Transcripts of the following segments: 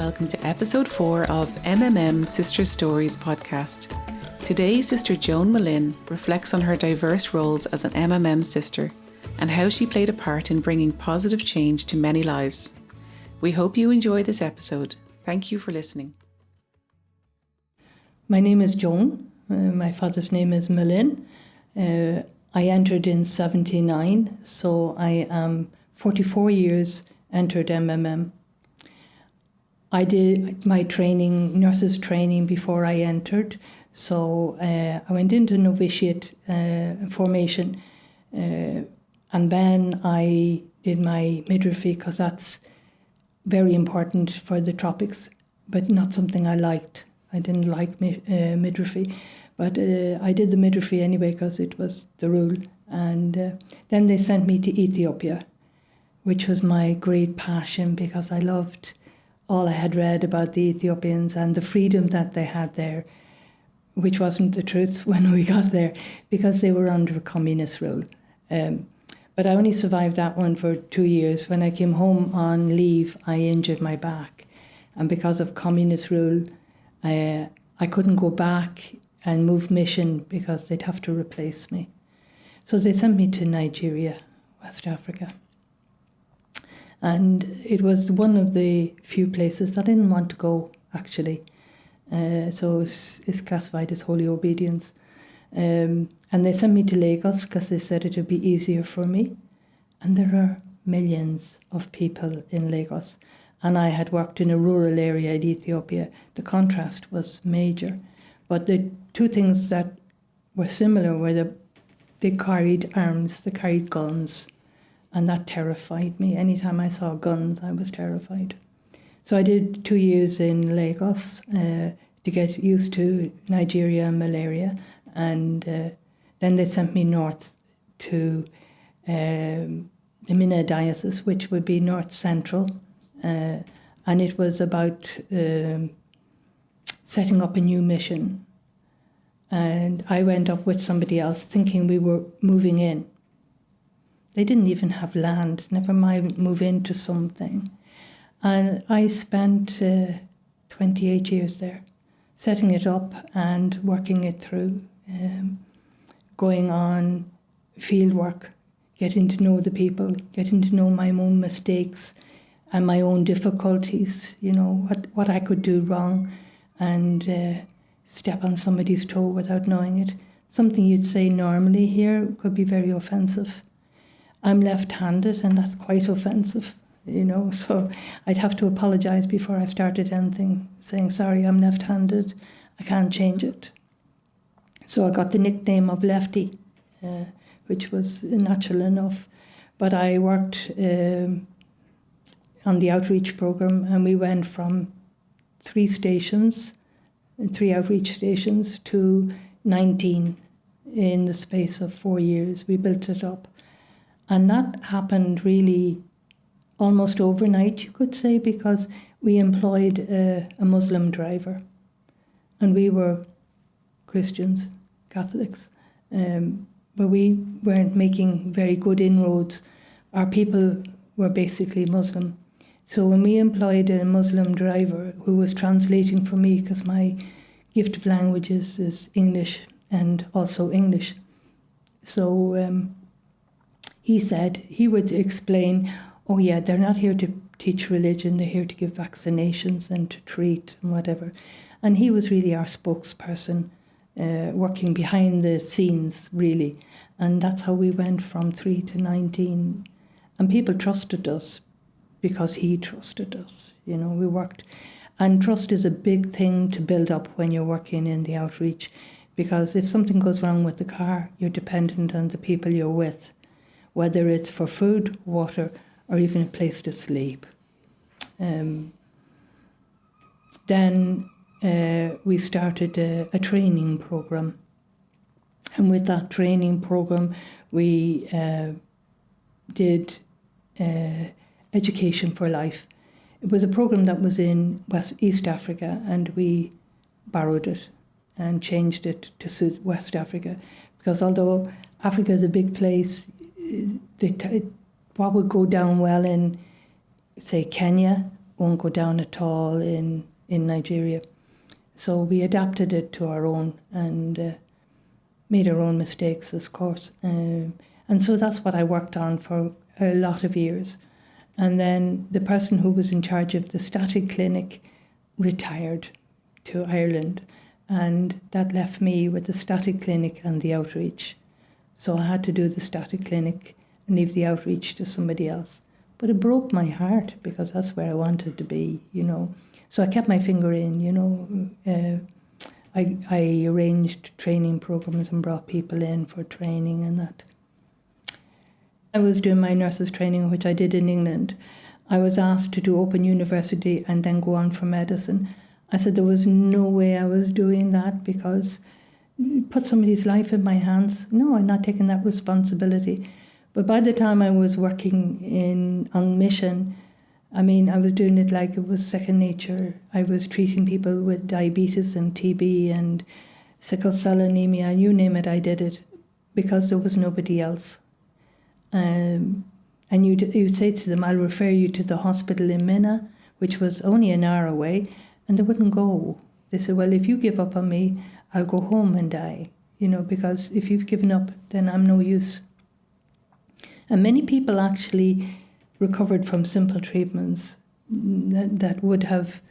welcome to episode 4 of MMM Sister Stories podcast. Today, Sister Joan Melinn reflects on her diverse roles as an MMM sister and how she played a part in bringing positive change to many lives. We hope you enjoy this episode. Thank you for listening. My name is Joan. My father's name is Melinn. I entered in 79, so I am 44 years entered MMM. I did my training, nurses training, before I entered. So I went into novitiate formation, and then I did my midwifery because that's very important for the tropics, but not something I liked. I didn't like midwifery, but I did the midwifery anyway because it was the rule. And then they sent me to Ethiopia, which was my great passion because I loved all I had read about the Ethiopians and the freedom that they had there, which wasn't the truth when we got there because they were under communist rule. But I only survived that one for 2 years. When I came home on leave, I injured my back. And because of communist rule, I couldn't go back and move mission because they'd have to replace me. So they sent me to Nigeria, West Africa. And it was one of the few places that I didn't want to go, actually. So it's classified as holy obedience. And they sent me to Lagos because they said it would be easier for me. And there are millions of people in Lagos. And I had worked in a rural area in Ethiopia. The contrast was major. But the two things that were similar were that they carried arms, they carried guns. And that terrified me. Anytime I saw guns, I was terrified. So I did 2 years in Lagos to get used to Nigeria and malaria. And then they sent me north to the Minna Diocese, which would be north central. And it was about setting up a new mission. And I went up with somebody else thinking we were moving in. They didn't even have land, never mind move into something. And I spent 28 years there, setting it up and working it through, going on field work, getting to know the people, getting to know my own mistakes and my own difficulties, you know, what I could do wrong and step on somebody's toe without knowing it. Something you'd say normally here could be very offensive. I'm left-handed and that's quite offensive, you know, so I'd have to apologise before I started anything, saying, sorry, I'm left-handed, I can't change it. So I got the nickname of Lefty, which was natural enough. But I worked on the outreach programme and we went from 3 outreach stations to 19 in the space of 4 years. We built it up. And that happened really almost overnight, you could say, because we employed a Muslim driver. And we were Christians, Catholics, but we weren't making very good inroads. Our people were basically Muslim. So when we employed a Muslim driver who was translating for me, because my gift of languages is English and also English. So he said he would explain, oh yeah, they're not here to teach religion, they're here to give vaccinations and to treat and whatever. And he was really our spokesperson, working behind the scenes, really. And that's how we went from 3 to 19. And people trusted us because he trusted us. You know, we worked. And trust is a big thing to build up when you're working in the outreach, because if something goes wrong with the car, you're dependent on the people you're with, whether it's for food, water, or even a place to sleep. Then we started a training program. And with that training program, we did Education for Life. It was a program that was in East Africa, and we borrowed it and changed it to suit West Africa. Because although Africa is a big place, what would go down well in, say, Kenya won't go down at all in Nigeria. So we adapted it to our own and made our own mistakes, of course. And so that's what I worked on for a lot of years. And then the person who was in charge of the static clinic retired to Ireland. And that left me with the static clinic and the outreach. So I had to do the static clinic and leave the outreach to somebody else. But it broke my heart because that's where I wanted to be, you know. So I kept my finger in, you know. I arranged training programs and brought people in for training and that. I was doing my nurses training, which I did in England. I was asked to do Open University and then go on for medicine. I said there was no way I was doing that because put somebody's life in my hands. No, I'm not taking that responsibility. But by the time I was working on mission, I mean, I was doing it like it was second nature. I was treating people with diabetes and TB and sickle cell anemia, you name it, I did it because there was nobody else. And you'd say to them, I'll refer you to the hospital in Minna, which was only an hour away, and they wouldn't go. They said, well, if you give up on me, I'll go home and die, you know, because if you've given up, then I'm no use. And many people actually recovered from simple treatments that would have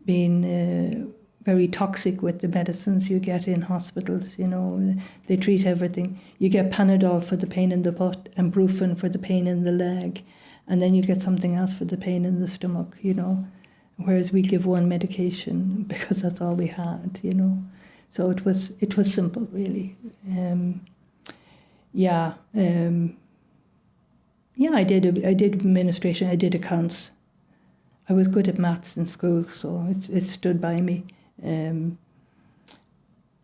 been very toxic with the medicines you get in hospitals, you know. They treat everything. You get Panadol for the pain in the butt and Brufen for the pain in the leg, and then you get something else for the pain in the stomach, you know. Whereas we give one medication because that's all we had, you know. So it was simple, really. I did administration. I did accounts. I was good at maths in school, so it stood by me.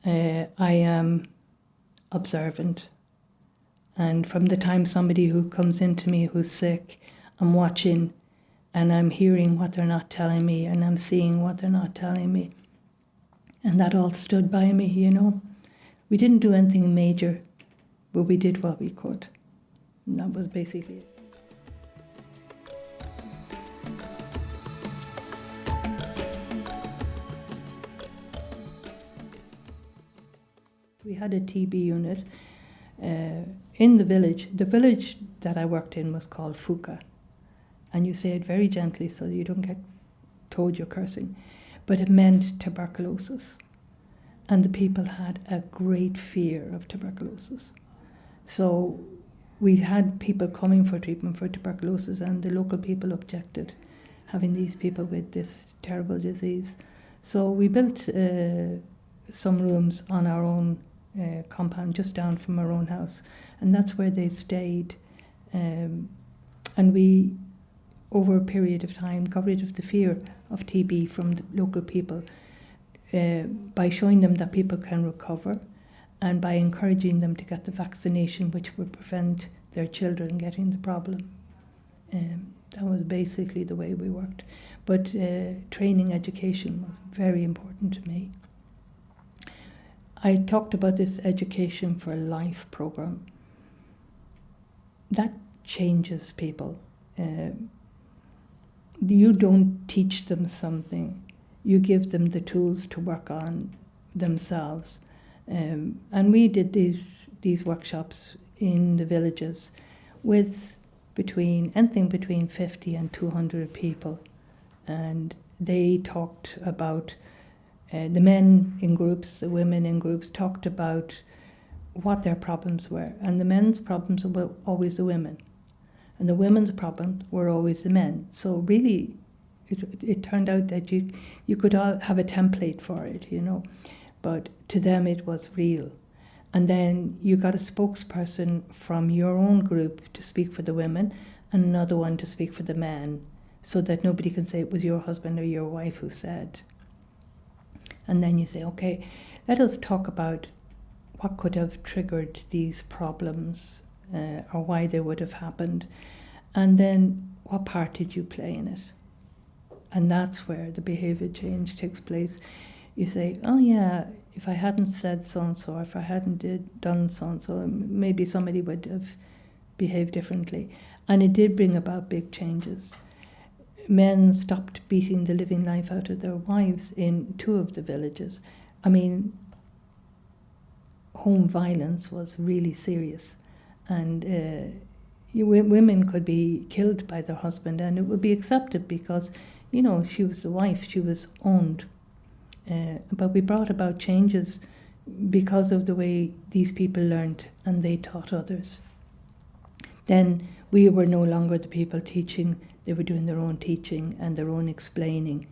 I am observant, and from the time somebody who comes into me who's sick, I'm watching, and I'm hearing what they're not telling me, and I'm seeing what they're not telling me, and that all stood by me. You know, we didn't do anything major, but we did what we could. And that was basically it. We had a TB unit in the village. The village that I worked in was called Fuka. And you say it very gently so you don't get told you're cursing. But it meant tuberculosis. And the people had a great fear of tuberculosis. So we had people coming for treatment for tuberculosis, and the local people objected having these people with this terrible disease. So we built some rooms on our own compound just down from our own house, and that's where they stayed. And we, over a period of time, got rid of the fear of TB from the local people by showing them that people can recover, and by encouraging them to get the vaccination, which would prevent their children getting the problem. That was basically the way we worked. But training education was very important to me. I talked about this Education for Life program. That changes people. You don't teach them something. You give them the tools to work on themselves. And we did these workshops in the villages with anything between 50 and 200 people. And they talked about, the men in groups, the women in groups, talked about what their problems were. And the men's problems were always the women. And the women's problems were always the men. So really, it turned out that you could all have a template for it, you know. But to them it was real. And then you got a spokesperson from your own group to speak for the women and another one to speak for the men, so that nobody can say it was your husband or your wife who said. And then you say, okay, let us talk about what could have triggered these problems or why they would have happened. And then what part did you play in it? And that's where the behaviour change takes place. You say, oh yeah, if I hadn't said so-and-so, if I hadn't done so-and-so, maybe somebody would have behaved differently. And it did bring about big changes. men stopped beating the living life out of their wives in 2 of the villages. I mean, home violence was really serious, and women could be killed by their husband, and it would be accepted because, you know, she was the wife, she was owned. But we brought about changes because of the way these people learned, and they taught others. Then we were no longer the people teaching, they were doing their own teaching and their own explaining.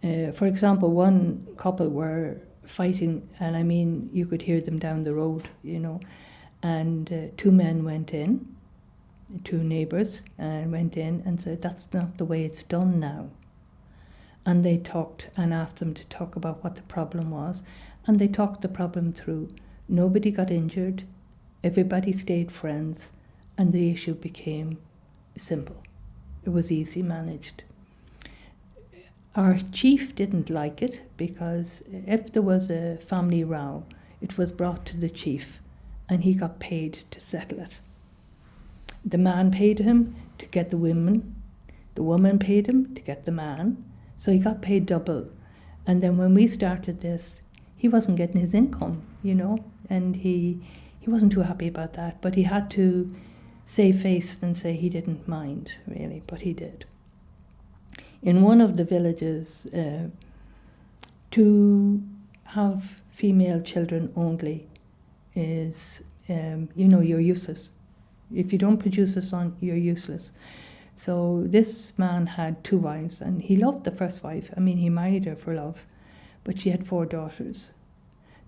For example, one couple were fighting, and I mean, you could hear them down the road, you know, and 2 men went in, 2 neighbours, and went in and said, that's not the way it's done now. And they talked and asked them to talk about what the problem was, and they talked the problem through. Nobody got injured, everybody stayed friends, and the issue became simple. It was easy managed. Our chief didn't like it because if there was a family row, it was brought to the chief and he got paid to settle it. The man paid him to get the woman paid him to get the man, so he got paid double. And then when we started this, he wasn't getting his income, you know, and he wasn't too happy about that, but he had to save face and say he didn't mind, really, but he did. In one of the villages, to have female children only is, you know, you're useless. If you don't produce a son, you're useless. So this man had 2 wives, and he loved the first wife. I mean, he married her for love, but she had 4 daughters.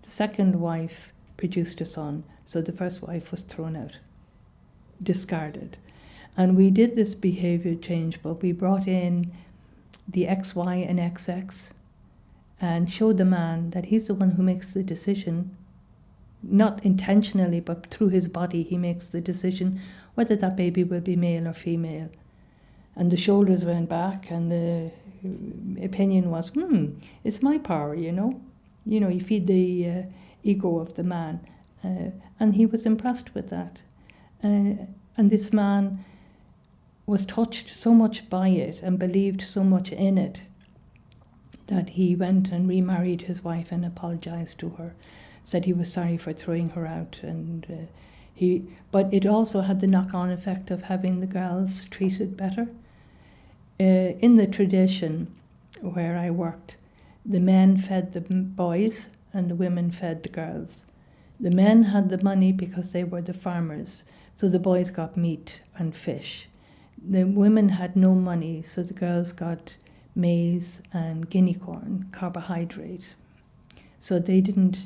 The second wife produced a son, so the first wife was thrown out, discarded. And we did this behaviour change, but we brought in the XY and XX and showed the man that he's the one who makes the decision, not intentionally, but through his body he makes the decision whether that baby will be male or female. And the shoulders went back and the opinion was, it's my power, you know. You know, you feed the ego of the man. And he was impressed with that. And this man was touched so much by it and believed so much in it that he went and remarried his wife and apologized to her, said he was sorry for throwing her out, and but it also had the knock-on effect of having the girls treated better. In the tradition where I worked, the men fed the boys and the women fed the girls. The men had the money because they were the farmers, so the boys got meat and fish. The women had no money, so the girls got maize and guinea corn, carbohydrate. So they didn't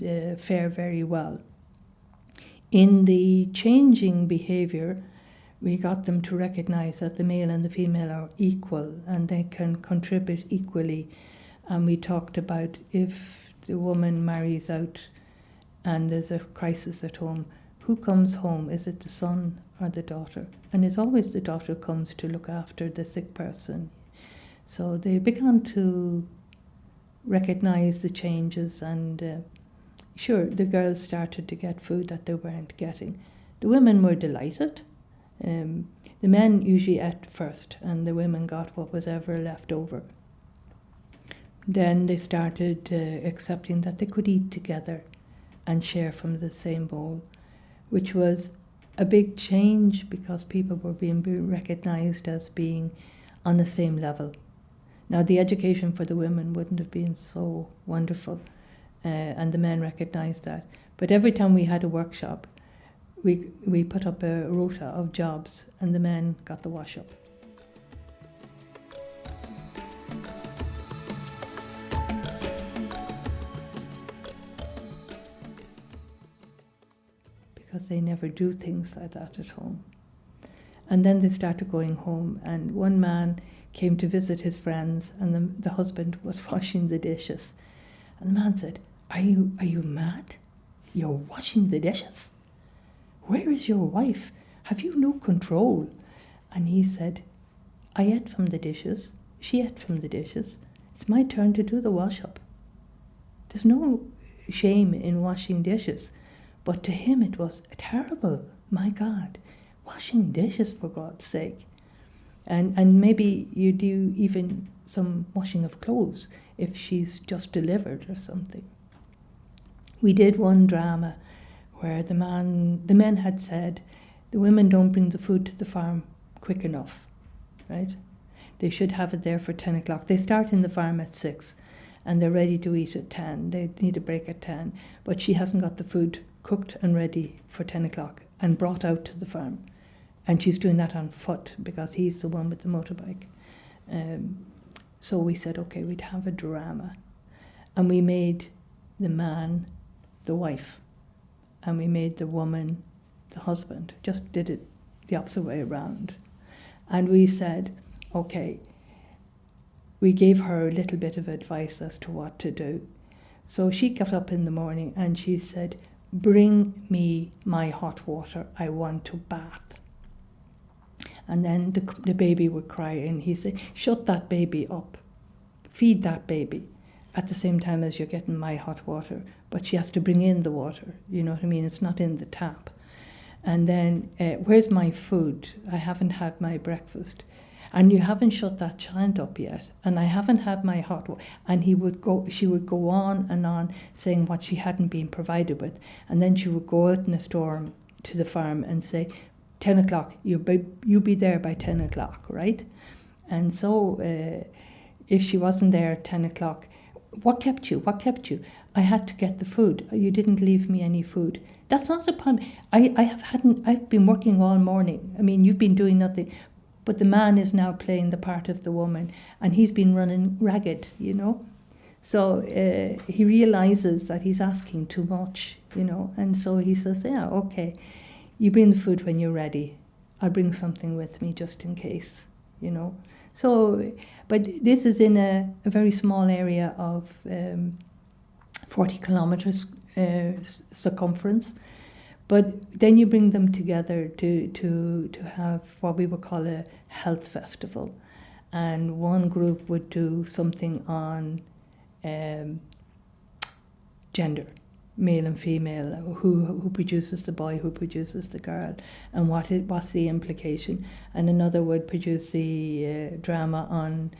fare very well. In the changing behaviour, we got them to recognise that the male and the female are equal and they can contribute equally. And we talked about if the woman marries out and there's a crisis at home, who comes home? Is it the son or the daughter? And it's always the daughter comes to look after the sick person. So they began to recognise the changes, and sure, the girls started to get food that they weren't getting. The women were delighted. The men usually ate first, and the women got what was ever left over. Then they started accepting that they could eat together and share from the same bowl, which was a big change because people were being recognised as being on the same level. Now, the education for the women wouldn't have been so wonderful, and the men recognised that. But every time we had a workshop, we put up a rota of jobs, and the men got the wash-up. Because they never do things like that at home. And then they started going home, and one man came to visit his friends, and the husband was washing the dishes. And the man said, Are you mad? You're washing the dishes? Where is your wife? Have you no control? And he said, I ate from the dishes, she ate from the dishes. It's my turn to do the wash-up. There's no shame in washing dishes. But to him it was terrible. My God, washing dishes, for God's sake. And maybe you do even some washing of clothes if she's just delivered or something. We did one drama where the men had said, the women don't bring the food to the farm quick enough, right? They should have it there for 10 o'clock. They start in the farm at 6 and they're ready to eat at 10. They need a break at 10. But she hasn't got the food cooked and ready for 10 o'clock and brought out to the farm. And she's doing that on foot because he's the one with the motorbike. So we said, okay, we'd have a drama. And we made the man the wife. And we made the woman the husband. Just did it the opposite way around. And we said, okay, we gave her a little bit of advice as to what to do. So she got up in the morning and she said, bring me my hot water, I want to bath. And then the baby would cry and he said, shut that baby up, feed that baby at the same time as you're getting my hot water. But she has to bring in the water, you know what I mean? It's not in the tap. And then, where's my food? I haven't had my breakfast. And you haven't shut that child up yet. And I haven't had my hot water. And she would go on and on saying what she hadn't been provided with. And then she would go out in a storm to the farm and say, 10 o'clock, you be there by 10 o'clock, right? And so if she wasn't there at 10 o'clock, what kept you? I had to get the food. You didn't leave me any food. That's not a problem. I've been working all morning. I mean, you've been doing nothing. But the man is now playing the part of the woman, and he's been running ragged, you know. So he realizes that he's asking too much, you know. And so he says, yeah, okay, you bring the food when you're ready. I'll bring something with me just in case, you know. So, but this is in a very small area of 40 kilometers circumference. But then you bring them together to have what we would call a health festival. And one group would do something on gender, male and female, who produces the boy, who produces the girl, and what's the implication. And another would produce the drama on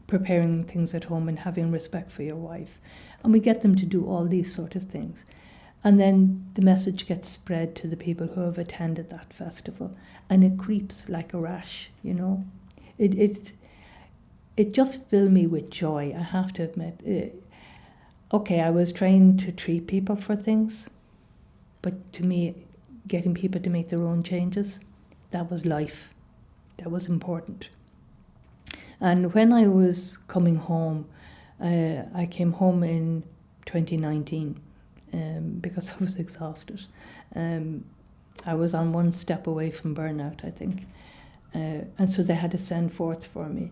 preparing things at home and having respect for your wife. And we get them to do all these sort of things. And then the message gets spread to the people who have attended that festival. And it creeps like a rash, you know. It just filled me with joy, I have to admit. Okay, I was trained to treat people for things, but to me, getting people to make their own changes, that was life. That was important. And when I was coming home, I came home in 2019 because I was exhausted. I was on one step away from burnout, I think. And so they had to send forth for me.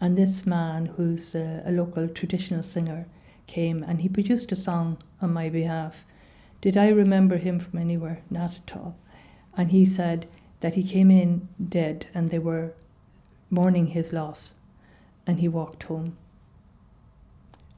And this man, who's a local traditional singer, came and he produced a song on my behalf. Did I remember him from anywhere? Not at all. And he said that he came in dead and they were mourning his loss. And he walked home.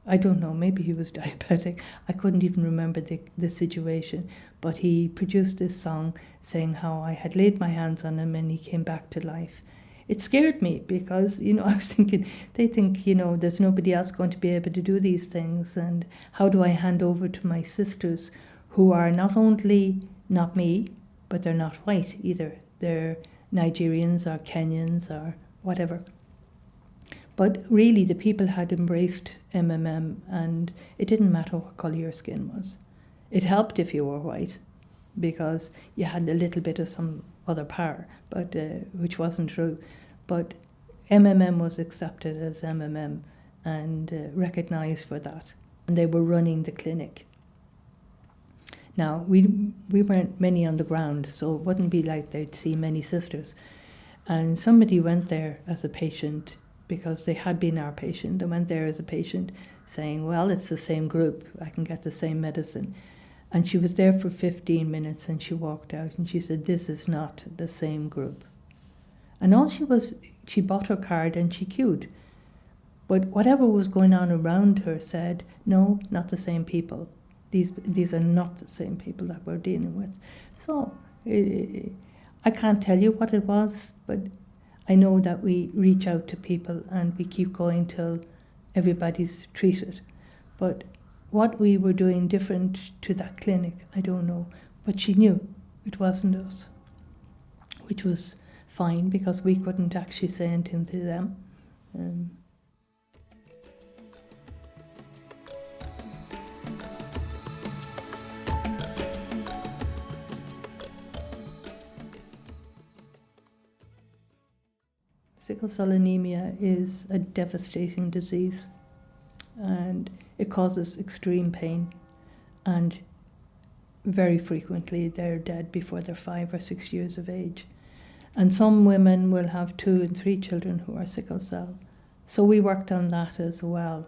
I don't know, maybe he was diabetic. I couldn't even remember the situation. But he produced this song saying how I had laid my hands on him and he came back to life. It scared me because, you know, I was thinking, they think, you know, there's nobody else going to be able to do these things. And how do I hand over to my sisters who are not only not me, but they're not white either. They're Nigerians or Kenyans or whatever. But really, the people had embraced MMM, and it didn't matter what colour your skin was. It helped if you were white, because you had a little bit of some other power, but which wasn't true. But MMM was accepted as MMM and recognised for that. And they were running the clinic. Now, we weren't many on the ground, so it wouldn't be like they'd see many sisters. And somebody went there as a patient because they had been our patient. They went there as a patient saying, well, it's the same group. I can get the same medicine. And she was there for 15 minutes and she walked out and she said, this is not the same group. And all she bought her card and she queued. But whatever was going on around her said, no, not the same people. These are not the same people that we're dealing with. So I can't tell you what it was, but I know that we reach out to people and we keep going till everybody's treated. But what we were doing different to that clinic, I don't know. But she knew it wasn't us, which was fine because we couldn't actually say anything to them. Sickle cell anemia is a devastating disease, and it causes extreme pain, and very frequently they're dead before they're 5 or 6 years of age. And some women will have 2 and 3 children who are sickle cell. So we worked on that as well,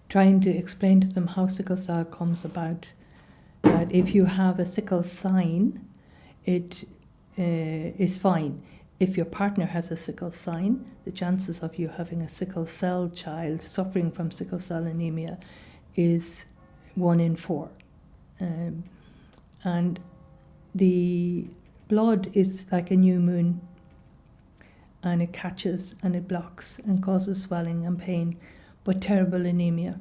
trying to explain to them how sickle cell comes about. That if you have a sickle sign, it is fine. If your partner has a sickle sign, the chances of you having a sickle cell child suffering from sickle cell anemia is 1 in 4. And the blood is like a new moon, and it catches and it blocks and causes swelling and pain, but terrible anemia.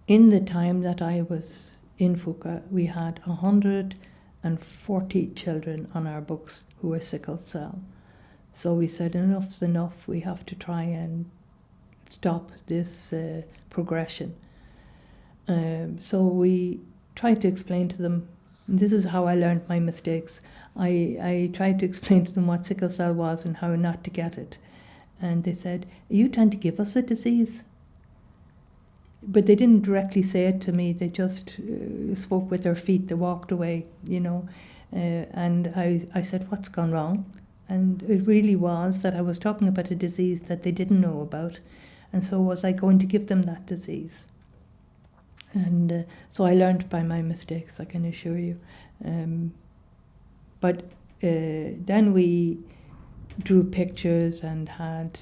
In the time that I was in Fuka, we had 140 children on our books who were sickle cell. So we said, enough's enough, we have to try and stop this progression. So we tried to explain to them, and this is how I learned my mistakes. I tried to explain to them what sickle cell was and how not to get it. And they said, are you trying to give us a disease? But they didn't directly say it to me, they just spoke with their feet, they walked away, you know. And I said, what's gone wrong? And it really was that I was talking about a disease that they didn't know about. And so was I going to give them that disease? And so I learned by my mistakes, I can assure you. But then we drew pictures and had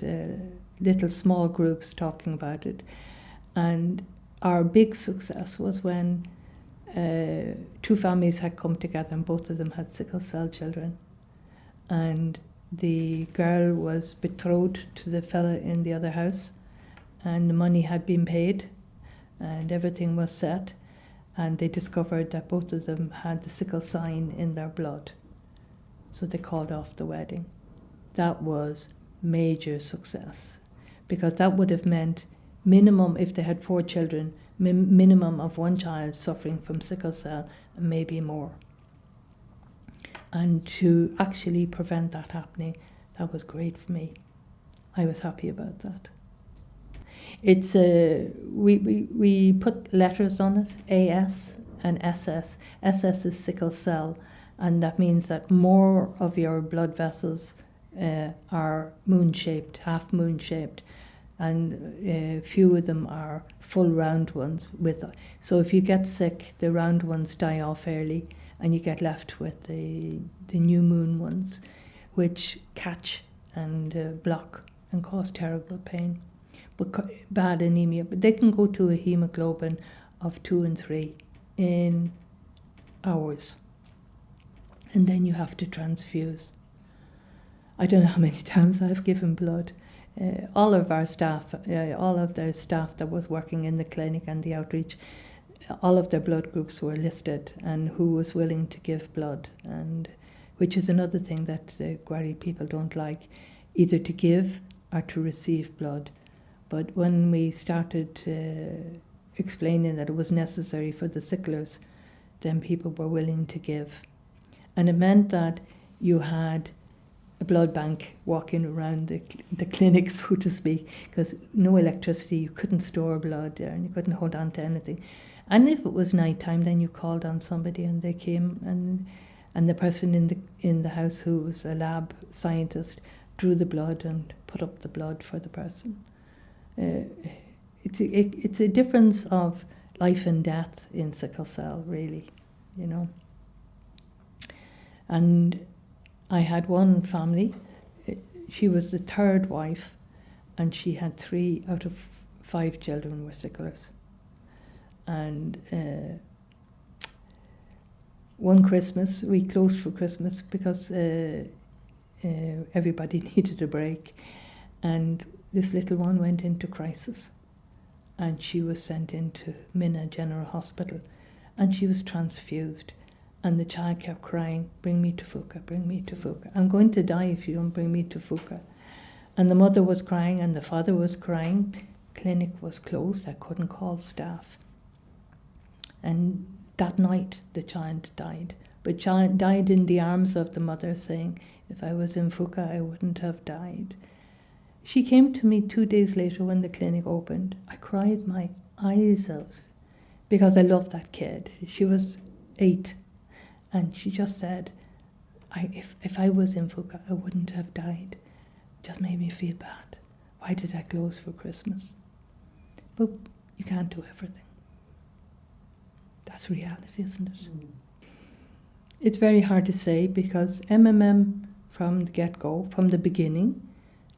little small groups talking about it. And our big success was when 2 families had come together and both of them had sickle cell children. And the girl was betrothed to the fella in the other house, and the money had been paid and everything was set, and they discovered that both of them had the sickle sign in their blood. So they called off the wedding. That was major success, because that would have meant minimum, if they had 4 children, minimum of 1 child suffering from sickle cell, and maybe more. And to actually prevent that happening, that was great for me. I was happy about that. It's we put letters on it, AS and SS. SS is sickle cell, and that means that more of your blood vessels are moon-shaped, half moon-shaped, and few of them are full round ones. So if you get sick, the round ones die off early, and you get left with the new moon ones, which catch and block and cause terrible pain, but bad anemia. But they can go to a hemoglobin of 2 and 3 in hours, and then you have to transfuse. I don't know how many times I've given blood. All of our staff, all of the staff that was working in the clinic and the outreach, all of their blood groups were listed and who was willing to give blood, and which is another thing that the Gwari people don't like, either to give or to receive blood. But when we started explaining that it was necessary for the sicklers, then people were willing to give. And it meant that you had a blood bank walking around the clinic, so to speak, because no electricity, you couldn't store blood there and you couldn't hold on to anything. And if it was night time, then you called on somebody and they came, and the person in the house who was a lab scientist drew the blood and put up the blood for the person. It's a difference of life and death in sickle cell, really, you know. And I had one family, she was the 3rd wife, and she had 3 out of 5 children were sicklers. And one Christmas, we closed for Christmas because everybody needed a break. And this little one went into crisis. And she was sent into Minna General Hospital. And she was transfused. And the child kept crying, bring me to Fuka, bring me to Fuka. I'm going to die if you don't bring me to Fuka. And the mother was crying and the father was crying. Clinic was closed. I couldn't call staff. And that night, the child died. But child died in the arms of the mother, saying, if I was in Fuka, I wouldn't have died. She came to me 2 days later when the clinic opened. I cried my eyes out because I loved that kid. She was 8. And she just said, if I was in Fuka, I wouldn't have died. It just made me feel bad. Why did I close for Christmas? But you can't do everything. That's reality, isn't it? Mm. It's very hard to say because MMM from the get-go, from the beginning,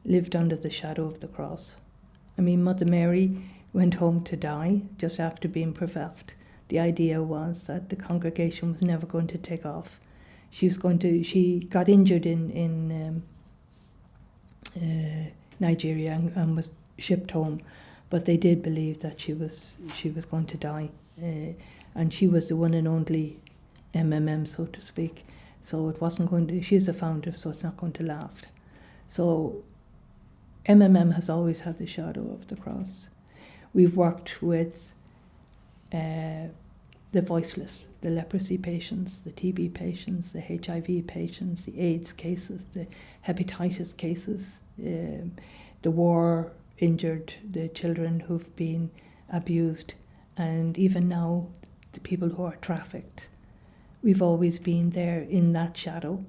lived under the shadow of the cross. I mean, Mother Mary went home to die just after being professed. The idea was that the congregation was never going to take off. She got injured in Nigeria and was shipped home, but they did believe that she was going to die, and she was the one and only MMM, so to speak. So it wasn't going to. She's a founder, so it's not going to last. So MMM has always had the shadow of the cross. We've worked with the voiceless, the leprosy patients, the TB patients, the HIV patients, the AIDS cases, the hepatitis cases, the war injured, the children who've been abused, and even now the people who are trafficked. We've always been there in that shadow,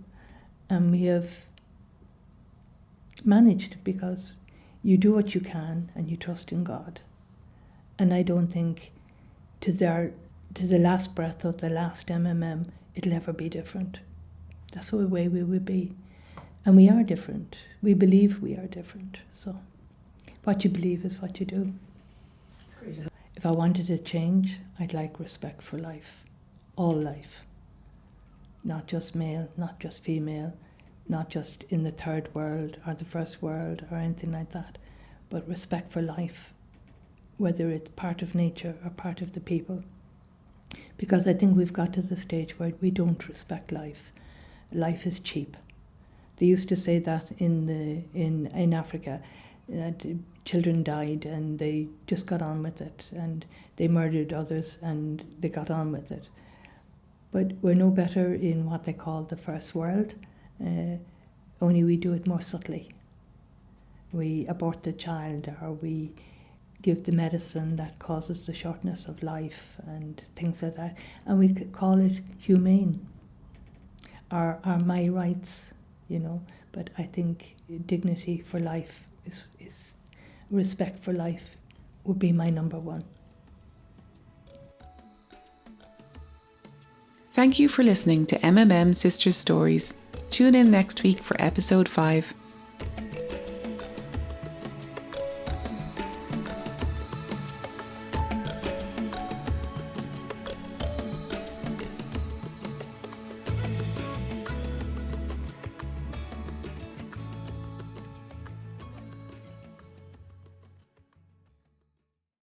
and we have managed because you do what you can and you trust in God. And I don't think to the last breath of the last MMM, it'll ever be different. That's the way we will be. And we are different. We believe we are different. So what you believe is what you do. That's great. If I wanted to change, I'd like respect for life. All life. Not just male, not just female, not just in the third world or the first world or anything like that, but respect for life, whether it's part of nature or part of the people. Because I think we've got to the stage where we don't respect life. Life is cheap. They used to say that in Africa, that children died and they just got on with it, and they murdered others and they got on with it. But we're no better in what they call the first world, only we do it more subtly. We abort the child, or we give the medicine that causes the shortness of life and things like that, and we could call it humane, or my rights, But I think dignity for life is respect for life would be my number one. Thank you for listening to MMM Sisters Stories. Tune in next week for episode 5.